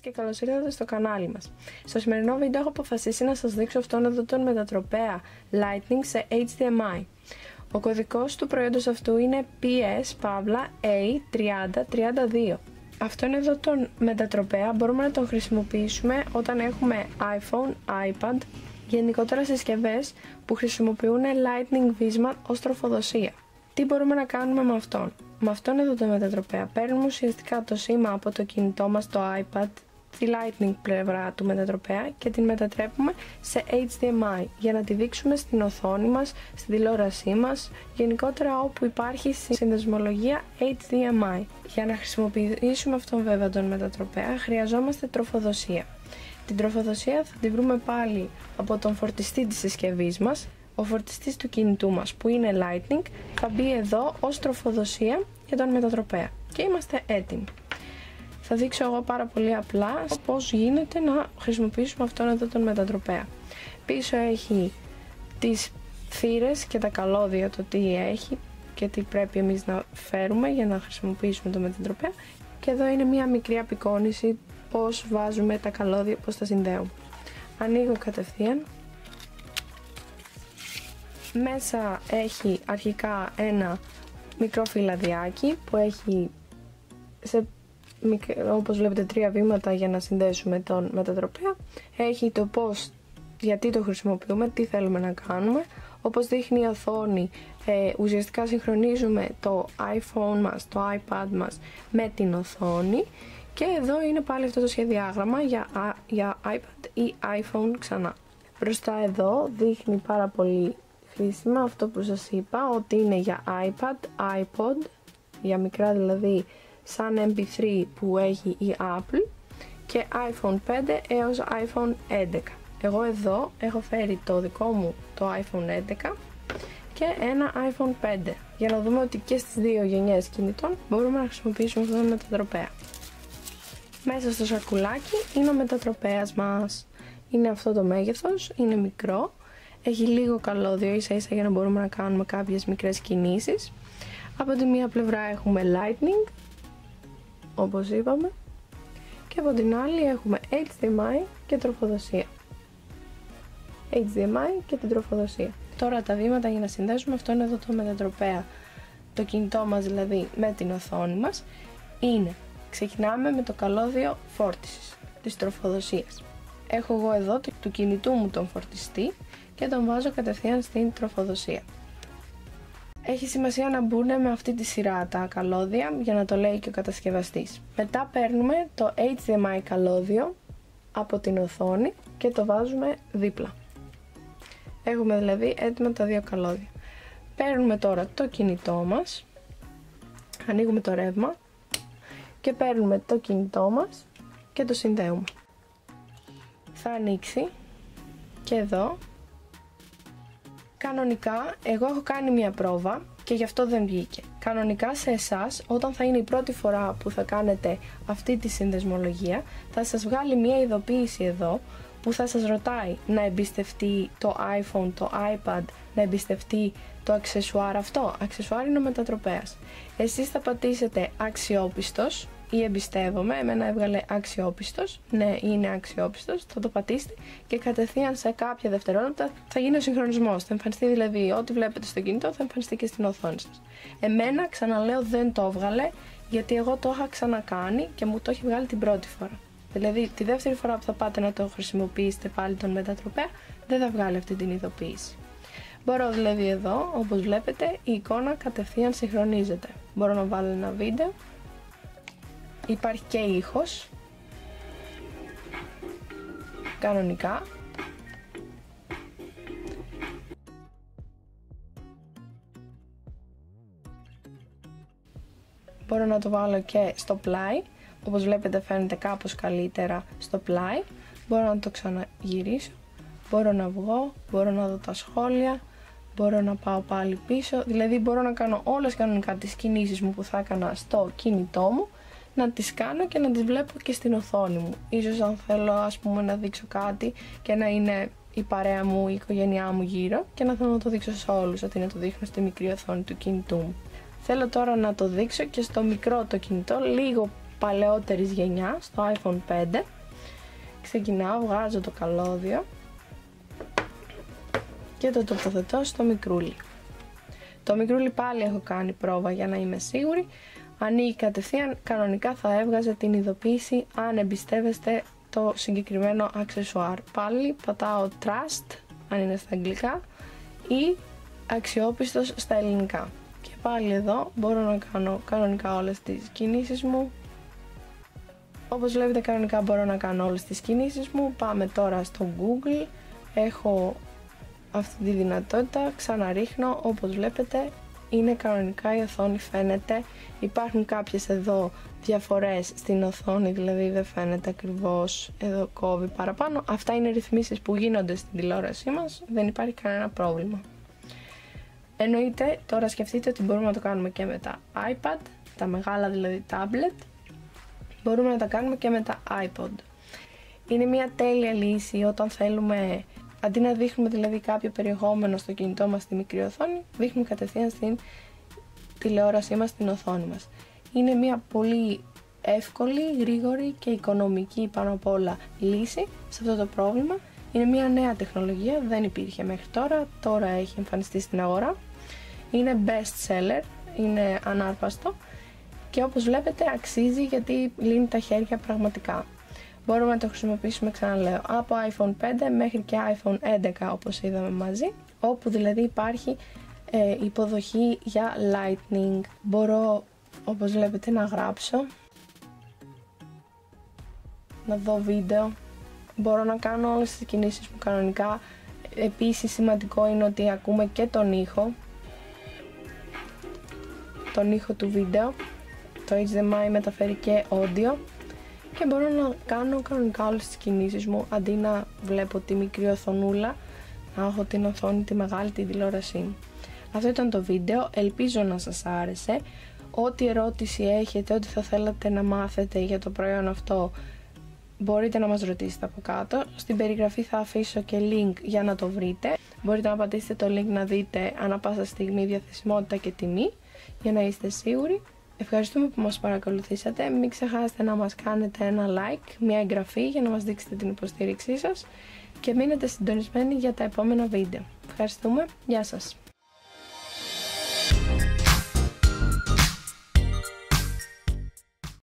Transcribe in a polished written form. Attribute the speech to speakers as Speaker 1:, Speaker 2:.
Speaker 1: και καλώς ήρθατε στο κανάλι μας. Στο σημερινό βίντεο έχω αποφασίσει να σας δείξω αυτόν εδώ τον μετατροπέα Lightning σε HDMI. Ο κωδικός του προϊόντος αυτού είναι PS-A3032. Αυτόν εδώ τον μετατροπέα μπορούμε να τον χρησιμοποιήσουμε όταν έχουμε iPhone, iPad, γενικότερα συσκευές που χρησιμοποιούν Lightning βίσμα ως τροφοδοσία. Τι μπορούμε να κάνουμε με αυτόν? Με αυτόν εδώ το μετατροπέα παίρνουμε ουσιαστικά το σήμα από το κινητό μας, το iPad, τη Lightning πλευρά του μετατροπέα και την μετατρέπουμε σε HDMI για να τη δείξουμε στην οθόνη μας, στην τηλεόρασή μας, γενικότερα όπου υπάρχει συνδεσμολογία HDMI. Για να χρησιμοποιήσουμε αυτόν βέβαια τον μετατροπέα χρειαζόμαστε τροφοδοσία. Την τροφοδοσία θα την βρούμε πάλι από τον φορτιστή της συσκευής μας. Ο φορτιστής του κινητού μας που είναι Lightning θα μπει εδώ ως τροφοδοσία για τον μετατροπέα και είμαστε έτοιμοι. Θα δείξω εγώ πάρα πολύ απλά πώς γίνεται να χρησιμοποιήσουμε αυτόν εδώ τον μετατροπέα. Πίσω έχει τις θύρες και τα καλώδια, το τι έχει και τι πρέπει εμείς να φέρουμε για να χρησιμοποιήσουμε τον μετατροπέα, και εδώ είναι μια μικρή απεικόνηση πώς βάζουμε τα καλώδια, πώς τα συνδέουμε. Ανοίγω κατευθείαν. Μέσα έχει αρχικά ένα μικρό φυλαδιάκι που έχει όπως βλέπετε 3 βήματα για να συνδέσουμε τον μετατροπέα. Έχει το πώς, γιατί το χρησιμοποιούμε, τι θέλουμε να κάνουμε. Όπως δείχνει η οθόνη, ουσιαστικά συγχρονίζουμε το iPhone μας, το iPad μας με την οθόνη, και εδώ είναι πάλι αυτό το σχεδιάγραμμα για iPad ή iPhone ξανά. Μπροστά εδώ δείχνει πάρα πολύ χρήσιμα αυτό που σας είπα, ότι είναι για iPad, iPod, για μικρά δηλαδή σαν MP3 που έχει η Apple, και iPhone 5 έως iPhone 11. Εγώ εδώ έχω φέρει το δικό μου το iPhone 11 και ένα iPhone 5 για να δούμε ότι και στις δύο γενιές κινητών μπορούμε να χρησιμοποιήσουμε αυτόν τον μετατροπέα. Μέσα στο σακουλάκι είναι ο μετατροπέας μας. Είναι αυτό το μέγεθος, είναι μικρό. Έχει λίγο καλώδιο ίσα ίσα για να μπορούμε να κάνουμε κάποιες μικρές κινήσεις. Από τη μία πλευρά έχουμε Lightning, όπως είπαμε, και από την άλλη έχουμε HDMI και τροφοδοσία. HDMI και την τροφοδοσία. Τώρα τα βήματα για να συνδέσουμε αυτόν εδώ το μετατροπέα, το κινητό μας δηλαδή, με την οθόνη μας, είναι: ξεκινάμε με το καλώδιο φόρτισης της τροφοδοσίας. Έχω εγώ εδώ του κινητού μου τον φορτιστή και τον βάζω κατευθείαν στην τροφοδοσία. Έχει σημασία να μπουν με αυτή τη σειρά τα καλώδια για να το λέει και ο κατασκευαστής. Μετά παίρνουμε το HDMI καλώδιο από την οθόνη και το βάζουμε δίπλα. Έχουμε δηλαδή έτοιμα τα δύο καλώδια. Παίρνουμε τώρα το κινητό μας, ανοίγουμε το ρεύμα και παίρνουμε το κινητό μας και το συνδέουμε. Θα ανοίξει και εδώ. Κανονικά, εγώ έχω κάνει μια πρόβα και γι' αυτό δεν βγήκε. Κανονικά σε εσάς, όταν θα είναι η πρώτη φορά που θα κάνετε αυτή τη συνδεσμολογία, θα σας βγάλει μια ειδοποίηση εδώ που θα σας ρωτάει να εμπιστευτεί το iPhone, το iPad, να εμπιστευτεί το αξεσουάρ αυτό. Αξεσουάρ είναι ο μετατροπέας. Εσείς θα πατήσετε αξιόπιστος ή εμπιστεύομαι, εμένα έβγαλε αξιόπιστος, ναι είναι αξιόπιστος, θα το πατήσετε και κατευθείαν σε κάποια δευτερόλεπτα θα γίνει ο συγχρονισμός, θα εμφανιστεί δηλαδή ό,τι βλέπετε στο κινητό θα εμφανιστεί και στην οθόνη σας. Εμένα, ξαναλέω, δεν το έβγαλε γιατί εγώ το είχα ξανακάνει και μου το έχει βγάλει την πρώτη φορά. Δηλαδή τη δεύτερη φορά που θα πάτε να το χρησιμοποιήσετε πάλι τον μετατροπέα δεν θα βγάλει αυτή την ειδοποίηση. Μπορώ δηλαδή εδώ, όπως βλέπετε, η εικόνα κατευθείαν συγχρονίζεται. Μπορώ να βάλω ένα βίντεο. Υπάρχει και ήχος κανονικά. Μπορώ να το βάλω και στο πλάι. Όπως βλέπετε φαίνεται κάπως καλύτερα στο πλάι. Μπορώ να το ξαναγυρίσω. Μπορώ να βγω, μπορώ να δω τα σχόλια. Μπορώ να πάω πάλι πίσω. Δηλαδή μπορώ να κάνω όλες κανονικά τις κινήσεις μου που θα έκανα στο κινητό μου, να τις κάνω και να τις βλέπω και στην οθόνη μου. Ίσως αν θέλω ας πούμε να δείξω κάτι και να είναι η παρέα μου, η οικογένειά μου γύρω και να θέλω να το δείξω σε όλους, ότι να το δείχνω στη μικρή οθόνη του κινητού μου. Θέλω τώρα να το δείξω και στο μικρό το κινητό, λίγο παλαιότερης γενιάς, στο iPhone 5. Ξεκινάω, βγάζω το καλώδιο και το τοποθετώ στο μικρούλι. Το μικρούλι πάλι έχω κάνει πρόβα για να είμαι σίγουρη. Ανοίγει κατευθείαν, κανονικά θα έβγαζε την ειδοποίηση αν εμπιστεύεστε το συγκεκριμένο αξεσουάρ. Πάλι πατάω trust, αν είναι στα αγγλικά, ή αξιόπιστος στα ελληνικά. Και πάλι εδώ μπορώ να κάνω κανονικά όλες τις κινήσεις μου. Όπως βλέπετε κανονικά μπορώ να κάνω όλες τις κινήσεις μου. Πάμε τώρα στο Google, έχω αυτή τη δυνατότητα, ξαναρίχνω, όπως βλέπετε είναι κανονικά η οθόνη, φαίνεται. Υπάρχουν κάποιες εδώ διαφορές στην οθόνη, δηλαδή δεν φαίνεται ακριβώς, εδώ κόβει παραπάνω. Αυτά είναι ρυθμίσεις που γίνονται στην τηλεόρασή μας, δεν υπάρχει κανένα πρόβλημα. Εννοείται, τώρα σκεφτείτε ότι μπορούμε να το κάνουμε και με τα iPad, τα μεγάλα δηλαδή tablet, μπορούμε να τα κάνουμε και με τα iPod. Είναι μια τέλεια λύση όταν θέλουμε, αντί να δείχνουμε δηλαδή κάποιο περιεχόμενο στο κινητό μας στη μικρή οθόνη, δείχνουμε κατευθείαν στην τηλεόρασή μας, στην οθόνη μας. Είναι μια πολύ εύκολη, γρήγορη και οικονομική πάνω απ' όλα λύση σε αυτό το πρόβλημα. Είναι μια νέα τεχνολογία, δεν υπήρχε μέχρι τώρα, τώρα έχει εμφανιστεί στην αγορά. Είναι best seller, είναι ανάρπαστο και όπως βλέπετε αξίζει γιατί λύνει τα χέρια πραγματικά. Μπορούμε να το χρησιμοποιήσουμε, ξαναλέω, από iPhone 5 μέχρι και iPhone 11 όπως είδαμε μαζί, όπου δηλαδή υπάρχει υποδοχή για Lightning. Μπορώ, όπως βλέπετε, να γράψω, να δω βίντεο, μπορώ να κάνω όλες τις κινήσεις μου κανονικά. Επίσης σημαντικό είναι ότι ακούμε και τον ήχο του βίντεο, το HDMI μεταφέρει και audio και μπορώ να κάνω κανονικά όλες τις κινήσεις μου αντί να βλέπω τη μικρή οθονούλα, να έχω την οθόνη τη μεγάλη, τη τηλεόρασή μου. Αυτό ήταν το βίντεο, ελπίζω να σας άρεσε. Ό,τι ερώτηση έχετε, ό,τι θα θέλατε να μάθετε για το προϊόν αυτό, μπορείτε να μας ρωτήσετε από κάτω. Στην περιγραφή θα αφήσω και link για να το βρείτε. Μπορείτε να πατήσετε το link να δείτε ανά πάσα στιγμή διαθεσιμότητα και τιμή για να είστε σίγουροι. Ευχαριστούμε που μας παρακολουθήσατε. Μην ξεχάσετε να μας κάνετε ένα like, μια εγγραφή για να μας δείξετε την υποστήριξή σας και μείνετε συντονισμένοι για τα επόμενα βίντεο. Ευχαριστούμε. Γεια σας.